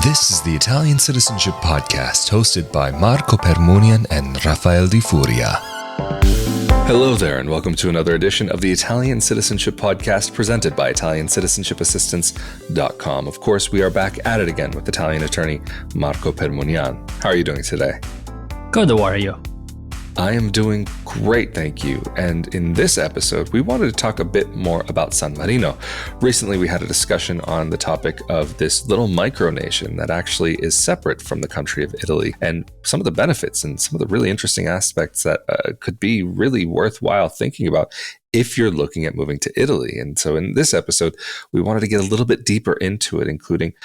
This is the Italian Citizenship Podcast, hosted by Marco Permunian and Rafael Di Furia. Hello there, and welcome to another edition of the Italian Citizenship Podcast presented by ItaliancitizenshipAssistance.com. Of course, we are back at it again with Italian attorney Marco Permunian. How are you doing today? Good, how are you? I am doing great, thank you. And in this episode, we wanted to talk a bit more about San Marino. Recently, we had a discussion on the topic of this little micronation that actually is separate from the country of Italy, and some of the benefits and some of the really interesting aspects that could be really worthwhile thinking about if you're looking at moving to Italy. And so in this episode, we wanted to get a little bit deeper into it, including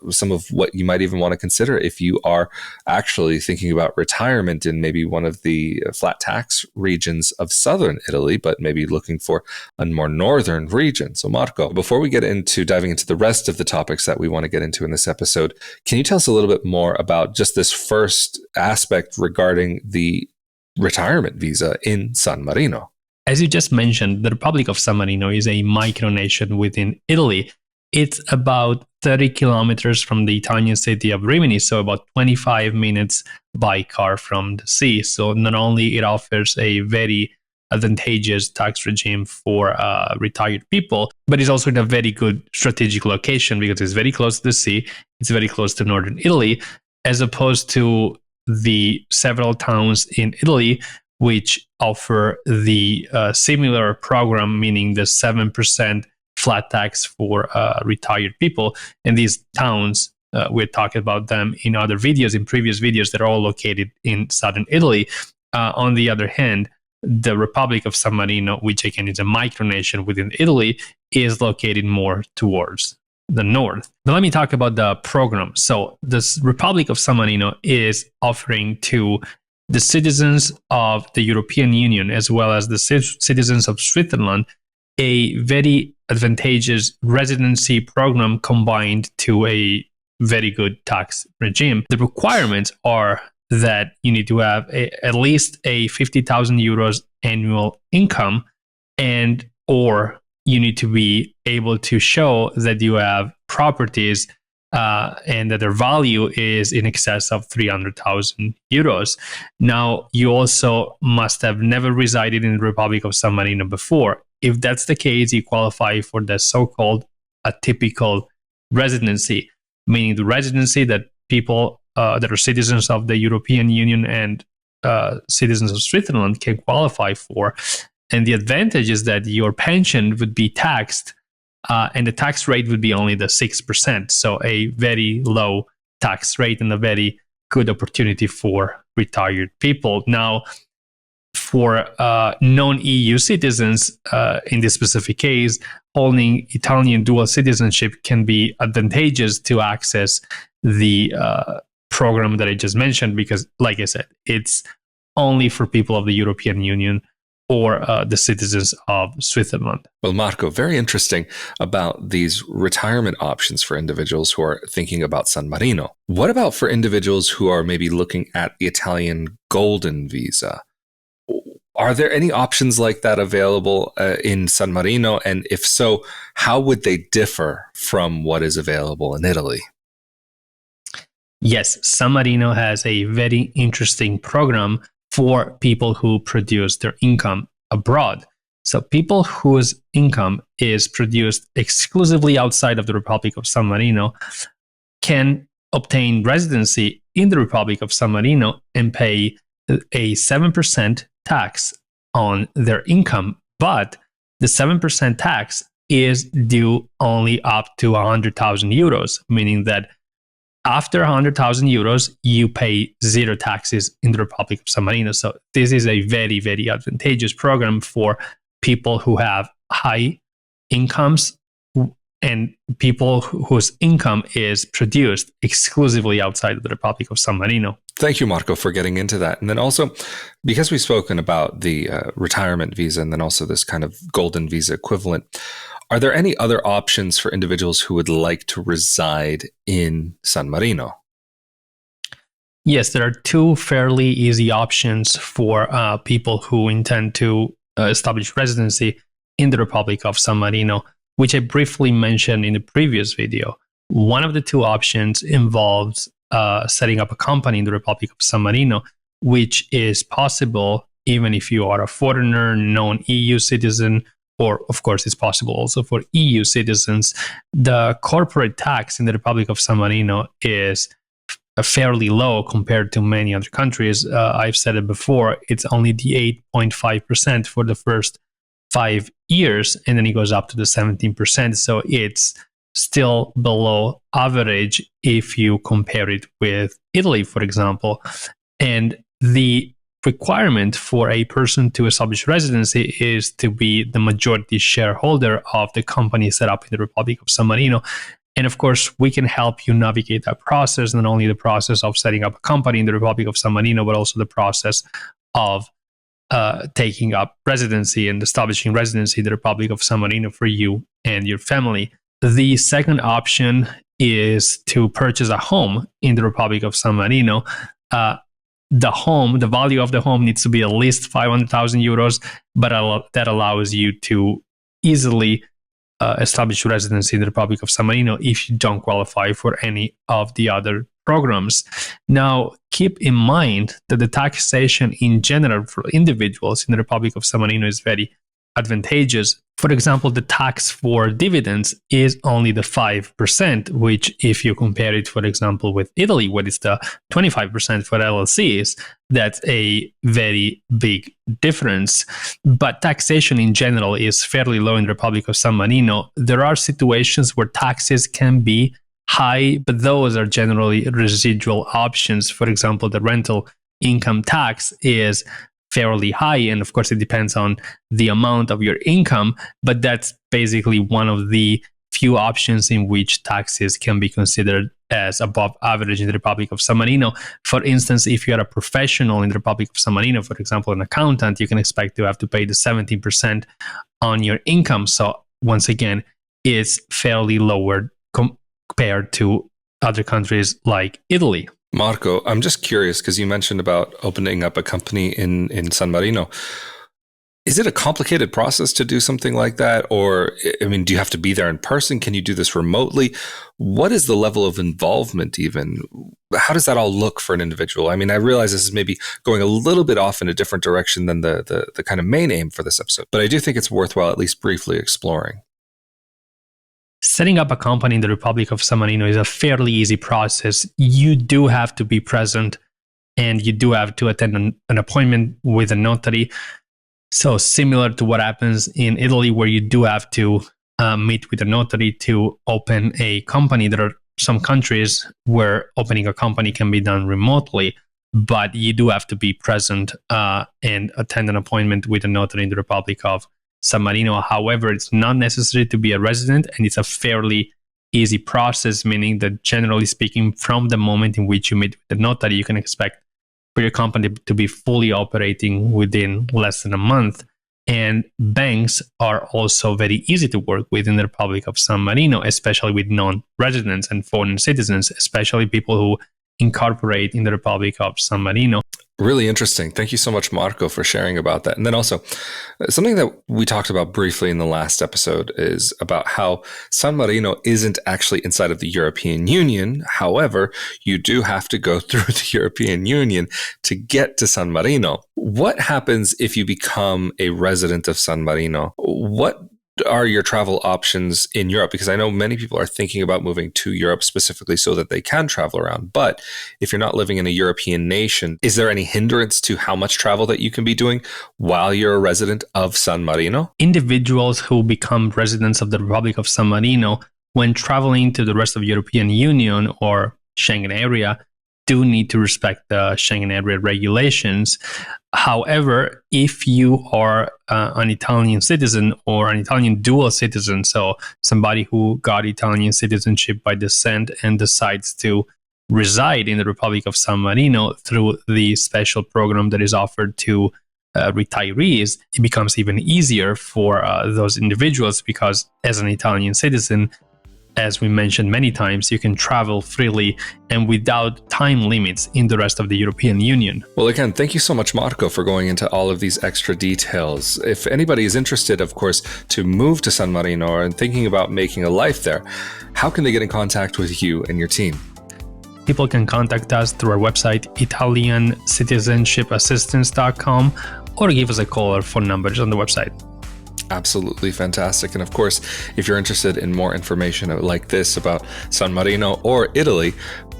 some of what you might even want to consider if you are actually thinking about retirement in maybe one of the flat tax regions of southern Italy, but maybe looking for a more northern region. So Marco, before we get into diving into the rest of the topics that we want to get into in this episode, can you tell us a little bit more about just this first aspect regarding the retirement visa in San Marino? As you just mentioned, the Republic of San Marino is a micronation within Italy. It's about 30 kilometers from the Italian city of Rimini, so about 25 minutes by car from the sea. So not only it offers a very advantageous tax regime for retired people, but it's also in a very good strategic location because it's very close to the sea. It's very close to northern Italy, as opposed to the several towns in Italy which offer the similar program, meaning the 7% flat tax for retired people. And these towns, we're talking about them in other videos, in previous videos, that are all located in southern Italy. On the other hand, the Republic of San Marino, which again is a micronation within Italy, is located more towards the north. But let me talk about the program. So this Republic of San Marino is offering to the citizens of the European Union, as well as the citizens of Switzerland, a very advantageous residency program combined to a very good tax regime. The requirements are that you need to have at least a 50,000 euros annual income, and or you need to be able to show that you have properties and that their value is in excess of 300,000 euros. Now, you also must have never resided in the Republic of San Marino before. If that's the case, you qualify for the so-called atypical residency, meaning the residency that people that are citizens of the European Union and citizens of Switzerland can qualify for. And the advantage is that your pension would be taxed, and the tax rate would be only the 6%. So a very low tax rate and a very good opportunity for retired people. Now, for non-EU citizens, in this specific case, holding Italian dual citizenship can be advantageous to access the program that I just mentioned, because, like I said, it's only for people of the European Union or the citizens of Switzerland. Well, Marco, very interesting about these retirement options for individuals who are thinking about San Marino. What about for individuals who are maybe looking at the Italian golden visa? Are there any options like that available in San Marino? And if so, how would they differ from what is available in Italy? Yes, San Marino has a very interesting program for people who produce their income abroad. So people whose income is produced exclusively outside of the Republic of San Marino can obtain residency in the Republic of San Marino and pay a 7% tax on their income. But the 7% tax is due only up to 100,000 euros, meaning that after 100,000 euros, you pay zero taxes in the Republic of San Marino. So this is a very, very advantageous program for people who have high incomes and people whose income is produced exclusively outside of the Republic of San Marino. Thank you, Marco, for getting into that. And then also, because we've spoken about the retirement visa and then also this kind of golden visa equivalent, are there any other options for individuals who would like to reside in San Marino? Yes, there are two fairly easy options for people who intend to establish residency in the Republic of San Marino, which I briefly mentioned in the previous video. One of the two options involves setting up a company in the Republic of San Marino, which is possible even if you are a foreigner, non-EU citizen, or of course it's possible also for EU citizens. The corporate tax in the Republic of San Marino is fairly low compared to many other countries. I've said it before, it's only the 8.5% for the first 5 years, and then it goes up to the 17%. So it's still below average if you compare it with Italy, for example. And the requirement for a person to establish residency is to be the majority shareholder of the company set up in the Republic of San Marino. And of course, we can help you navigate that process, not only the process of setting up a company in the Republic of San Marino, but also the process of taking up residency and establishing residency in the Republic of San Marino for you and your family. The second option is to purchase a home in the Republic of San Marino. The value of the home needs to be at least 500,000 euros, but that allows you to easily establish residency in the Republic of San Marino if you don't qualify for any of the other programs. Now, keep in mind that the taxation in general for individuals in the Republic of San Marino is very advantageous. For example, the tax for dividends is only the 5%, which if you compare it, for example, with Italy, where it's the 25% for LLCs, that's a very big difference. But taxation in general is fairly low in the Republic of San Marino. There are situations where taxes can be high, but those are generally residual options. For example, the rental income tax is fairly high, and of course it depends on the amount of your income, but that's basically one of the few options in which taxes can be considered as above average in the Republic of San Marino. For instance, if you are a professional in the Republic of San Marino, for example, an accountant, you can expect to have to pay the 17% on your income. So once again, it's fairly lower compared to other countries like Italy. Marco, I'm just curious because you mentioned about opening up a company in San Marino. Is it a complicated process to do something like that? Or, I mean, do you have to be there in person? Can you do this remotely? What is the level of involvement even? How does that all look for an individual? I mean, I realize this is maybe going a little bit off in a different direction than the kind of main aim for this episode, but I do think it's worthwhile at least briefly exploring. Setting up a company in the Republic of San Marino is a fairly easy process. You do have to be present and you do have to attend an appointment with a notary. So similar to what happens in Italy, where you do have to meet with a notary to open a company. There are some countries where opening a company can be done remotely, but you do have to be present and attend an appointment with a notary in the Republic of San Marino. However, it's not necessary to be a resident, and it's a fairly easy process, meaning that generally speaking, from the moment in which you meet with the notary, you can expect for your company to be fully operating within less than a month. And banks are also very easy to work with in the Republic of San Marino, especially with non-residents and foreign citizens, especially people who incorporate in the Republic of San Marino. Really interesting. Thank you so much, Marco, for sharing about that. And then also, something that we talked about briefly in the last episode is about how San Marino isn't actually inside of the European Union. However, you do have to go through the European Union to get to San Marino. What happens if you become a resident of San Marino? What are your travel options in Europe? Because I know many people are thinking about moving to Europe specifically so that they can travel around. But if you're not living in a European nation, is there any hindrance to how much travel that you can be doing while you're a resident of San Marino? Individuals who become residents of the Republic of San Marino, when traveling to the rest of the European Union or Schengen area, do need to respect the Schengen area regulations. However, if you are an Italian citizen or an Italian dual citizen, so somebody who got Italian citizenship by descent and decides to reside in the Republic of San Marino through the special program that is offered to retirees, it becomes even easier for those individuals because as an Italian citizen, as we mentioned many times, you can travel freely and without time limits in the rest of the European Union. Well, again, thank you so much, Marco, for going into all of these extra details. If anybody is interested, of course, to move to San Marino and thinking about making a life there, how can they get in contact with you and your team? People can contact us through our website, italiancitizenshipassistance.com, or give us a call or phone numbers on the website. Absolutely fantastic. And of course, if you're interested in more information like this about San Marino or Italy,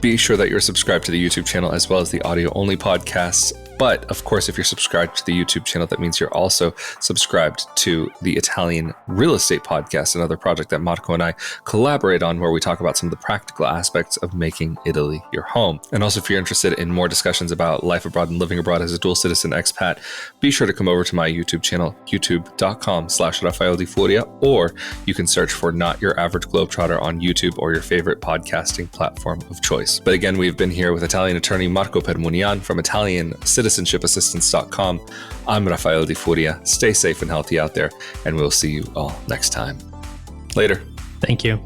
be sure that you're subscribed to the YouTube channel as well as the audio-only podcasts. But of course, if you're subscribed to the YouTube channel, that means you're also subscribed to the Italian Real Estate Podcast, another project that Marco and I collaborate on, where we talk about some of the practical aspects of making Italy your home. And also, if you're interested in more discussions about life abroad and living abroad as a dual citizen expat, be sure to come over to my YouTube channel, youtube.com/Rafael Di Furia, or you can search for Not Your Average Globetrotter on YouTube or your favorite podcasting platform of choice. But again, we've been here with Italian attorney Marco Permunian from Italian citizenshipassistance.com. I'm Rafael Di Furia. Stay safe and healthy out there, and we'll see you all next time. Later. Thank you.